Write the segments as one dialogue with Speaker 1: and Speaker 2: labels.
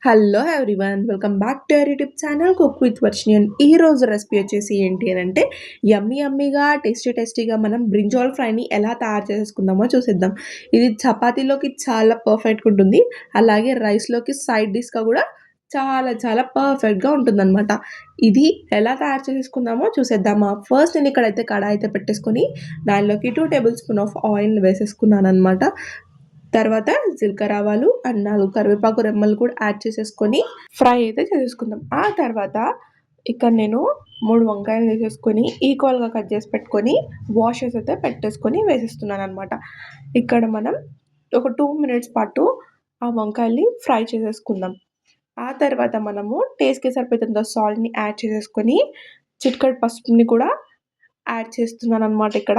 Speaker 1: Hello everyone, welcome back to our YouTube channel cook with Varshini. And ఈ రోజు recipe వచ్చేసి ఏంటి అని అంటే యమ్మీగా టేస్టీగా మనం బ్రింజాల్ ఫ్రైని ఎలా తయారు చేసుకుందామో చూసేద్దాం. ఇది చపాతీలోకి చాలా పర్ఫెక్ట్గా ఉంటుంది, అలాగే రైస్లోకి సైడ్ డిష్గా కూడా చాలా పర్ఫెక్ట్గా ఉంటుందన్నమాట. ఇది ఎలా తయారు చేసుకుందామో చూసేద్దామా. ఫస్ట్ నేను ఇక్కడైతే కడాయి అయితే పెట్టేసుకొని దానిలోకి 2 టేబుల్ స్పూన్ ఆఫ్ ఆయిల్ వేసేసుకున్నాను అనమాట. తర్వాత జీలకర్ర ఆవాలు అండ్ 4 కరివేపాకు రెమ్మలు కూడా యాడ్ చేసేసుకొని ఫ్రై అయితే చేసేసుకుందాం. ఆ తర్వాత ఇక్కడ నేను 3 వంకాయలు వేసేసుకొని ఈక్వల్గా కట్ చేసి పెట్టుకొని వాషెస్ అయితే పెట్టేసుకొని వేసేస్తున్నాను అనమాట. ఇక్కడ మనం ఒక 2 మినిట్స్ పాటు ఆ వంకాయల్ని ఫ్రై చేసేసుకుందాం. ఆ తర్వాత మనము టేస్ట్కి సరిపోయేంత సాల్ట్ని యాడ్ చేసేసుకొని చిటికెడు పసుపుని కూడా యాడ్ చేస్తున్నాను అనమాట. ఇక్కడ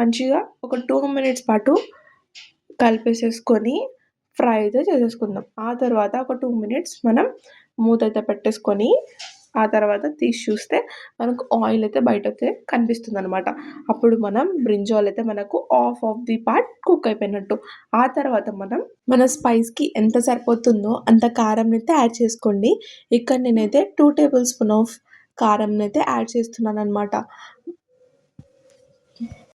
Speaker 1: మంచిగా ఒక 2 మినిట్స్ పాటు కలిపేసేసుకొని ఫ్రై అయితే చేసేసుకుందాం. ఆ తర్వాత ఒక 2 మినిట్స్ మనం మూత అయితే పెట్టేసుకొని ఆ తర్వాత తీసి చూస్తే మనకు ఆయిల్ అయితే బయట అయితే కనిపిస్తుంది అనమాట. అప్పుడు మనం బ్రింజాల్ అయితే మనకు ఆఫ్ ది పార్ట్ కుక్ అయిపోయినట్టు. ఆ తర్వాత మనం మన స్పైస్కి ఎంత సరిపోతుందో అంత కారం అయితే యాడ్ చేసుకోండి. ఇక్కడ నేనైతే 2 టేబుల్ స్పూన్ ఆఫ్ కారం అయితే యాడ్ చేస్తున్నాను అనమాట.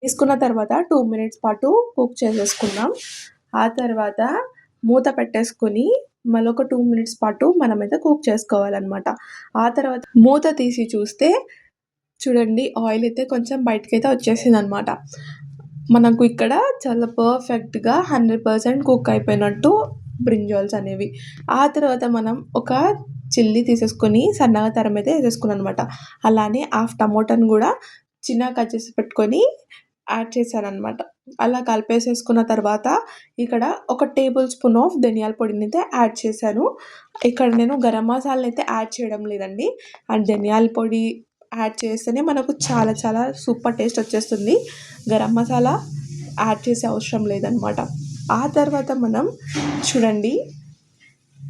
Speaker 1: తీసుకున్న తర్వాత 2 మినిట్స్ పాటు కుక్ చేసేసుకుందాం. ఆ తర్వాత మూత పెట్టేసుకొని మళ్ళొక 2 మినిట్స్ పాటు మనమైతే కుక్ చేసుకోవాలన్నమాట. ఆ తర్వాత మూత తీసి చూస్తే చూడండి, ఆయిల్ అయితే కొంచెం బయటకైతే వచ్చేసిందనమాట. మనకు ఇక్కడ చాలా పర్ఫెక్ట్గా 100% కుక్ అయిపోయినట్టు బ్రింజాల్స్ అనేవి. ఆ తర్వాత మనం ఒక చిల్లీ తీసేసుకొని సన్నగా తరిమైతే వేసేసుకున్నాను అనమాట. అలానే హాఫ్ టమోటాను కూడా చిన్నగా కట్ చేసి పెట్టుకొని యాడ్ చేశాననమాట. అలా కలిపేసేసుకున్న తర్వాత ఇక్కడ ఒక టేబుల్ స్పూన్ ఆఫ్ ధనియాల పొడిని అయితే యాడ్ చేశాను. ఇక్కడ నేను గరం మసాలాని అయితే యాడ్ చేయడం లేదండి. అండ్ ధనియాల పొడి యాడ్ చేస్తేనే మనకు చాలా సూపర్ టేస్ట్ వచ్చేస్తుంది. గరం మసాలా యాడ్ చేసే అవసరం లేదనమాట. ఆ తర్వాత మనం చూడండి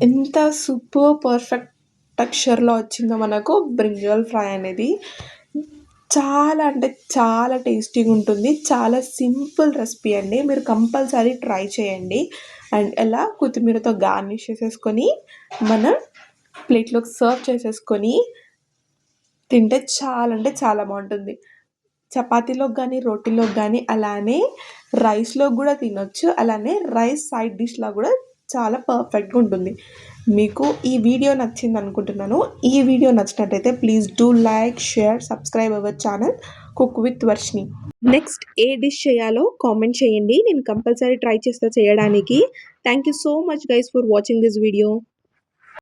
Speaker 1: ఎంత సూపర్ పర్ఫెక్ట్ టెక్స్చర్లో వచ్చిందో మనకు బ్రింజాల్ ఫ్రై అనేది. చాలా అంటే చాలా టేస్టీగా ఉంటుంది. చాలా సింపుల్ రెసిపీ అండి, మీరు కంపల్సరీ ట్రై చేయండి. అండ్ ఎలా కొత్తిమీరతో గార్నిష్ చేసేసుకొని మనం ప్లేట్లోకి సర్వ్ చేసేసుకొని తింటే చాలా అంటే చాలా బాగుంటుంది. చపాతీలోకి కానీ రోటీలోకి కానీ అలానే రైస్లోకి కూడా తినొచ్చు. అలానే రైస్ సైడ్ డిష్లా కూడా చాలా పర్ఫెక్ట్గా ఉంటుంది. మీకు ఈ వీడియో నచ్చింది అనుకుంటున్నాను. ఈ వీడియో నచ్చినట్టయితే please do like, share, subscribe our channel cook with Varshini. Next A dish చేయాలో కామెంట్ చేయండి, నేను కంపల్సరీ ట్రై చేస్తా చేయడానికి. Thank you so much guys for watching this video.